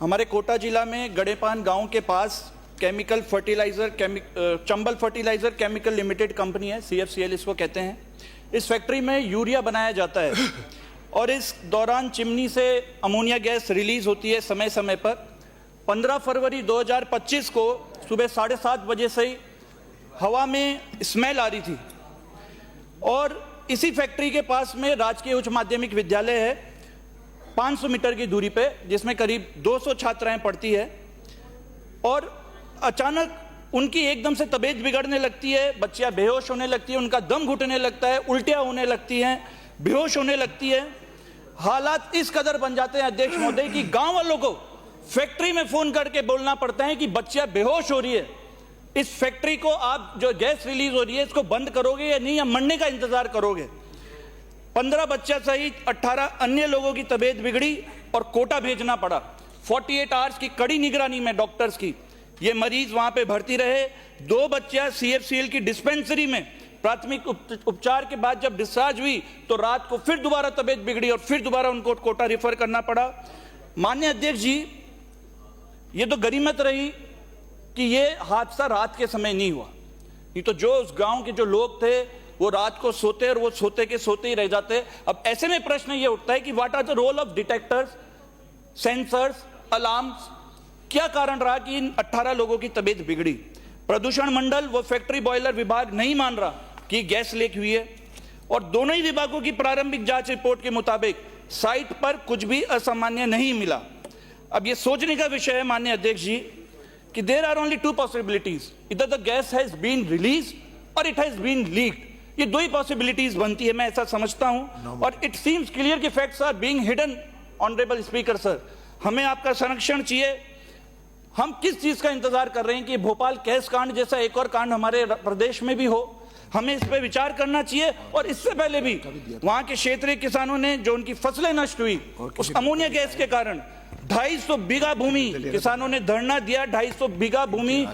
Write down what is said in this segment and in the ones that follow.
हमारे कोटा जिला में गड़ेपान गांव के पास chemical fertilizer Chambal fertilizer chemical limited company है, CFCL इसको कहते हैं। इस फैक्ट्री में यूरिया बनाया जाता है और इस दौरान चिमनी से अमोनिया गैस रिलीज होती है समय समय पर। 15 फरवरी 2025 को सुबह 7:30 बजे से ही हवा में स्मेल आ रही थी और इसी फैक्ट्री के पास में राजकीय उच्च माध्यमिक विद्यालय है 500 मीटर की दूरी पे, जिसमें करीब 200 छात्राएं पढ़ती है। और अचानक उनकी एकदम से तबीयत बिगड़ने लगती है, बच्चियां बेहोश होने लगती है, उनका दम घुटने लगता है, उल्टियां होने लगती हैं, बेहोश होने लगती है। हालात इस कदर बन जाते हैं अध्यक्ष महोदय कि गांव वालों को फैक्ट्री में फोन करके बोलना पड़ता है कि बच्चियां बेहोश हो रही है, इस फैक्ट्री को आप जो गैस रिलीज हो रही है इसको बंद करोगे या नहीं, या मरने का इंतजार करोगे। 15 बच्चा सहित 18 अन्य लोगों की तबीयत बिगड़ी और कोटा भेजना पड़ा। 48 आवर्स की कड़ी निगरानी में डॉक्टर्स की ये मरीज वहां पे भर्ती रहे। 2 बच्चियां CFCL की डिस्पेंसरी में प्राथमिक उपचार के बाद जब डिस्चार्ज हुई तो रात को फिर दोबारा तबीयत बिगड़ी और फिर दोबारा उनको कोटा रेफर करना पड़ा। माननीय अध्यक्ष जी, ये तो गनीमत रही कि ये हादसा रात के समय नहीं हुआ, नहीं तो जो उस गांव के जो लोग थे वो रात को सोते और वो सोते के सोते ही रह जाते। अब ऐसे में प्रश्न ये उठता है कि what are the role of detectors, sensors, alarms. क्या कारण रहा कि इन 18 लोगों की तबीयत बिगड़ी? प्रदूषण मंडल व फैक्ट्री बॉयलर विभाग नहीं मान रहा कि गैस लीक हुई है और दोनों ही विभागों की प्रारंभिक जांच रिपोर्ट के मुताबिक साइट पर कुछ भी असामान्य नहीं मिला। अब ये सोचने का विषय है माननीय अध्यक्ष जी कि देयर आर ओनली 2 पॉसिबिलिटीज, इधर the gas has been release और इट हैज बीन लीक्ड। ये 2 ही पॉसिबिलिटीज बनती है, मैं ऐसा समझता हूं। और इट सीम्स क्लियर कि facts are being hidden. Honourable speaker sir, हमें आपका संरक्षण चाहिए। हम किस चीज का इंतजार कर रहे हैं कि भोपाल कैस कांड जैसा एक और कांड हमारे प्रदेश में भी हो? हमें इस पे विचार करना चाहिए। और इससे पहले भी वहां के क्षेत्रीय किसानों ने जो उनकी फसलें नष्ट हुई उस अमोनिया गैस के कारण 250 बीघा भूमि किसानों ने धरना दिया, 250 बीघा भूमि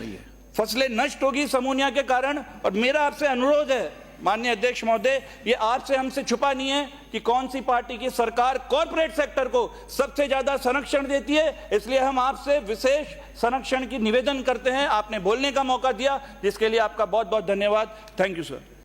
फसलें नष्ट होगी इस अमोनिया के कारण। और मेरा आपसे अनुरोध है माननीय अध्यक्ष महोदय, ये आपसे हमसे छुपा नहीं है कि कौन सी पार्टी की सरकार कॉर्पोरेट सेक्टर को सबसे ज्यादा संरक्षण देती है, इसलिए हम आपसे विशेष संरक्षण की निवेदन करते हैं। आपने बोलने का मौका दिया जिसके लिए आपका बहुत बहुत धन्यवाद। Thank you sir.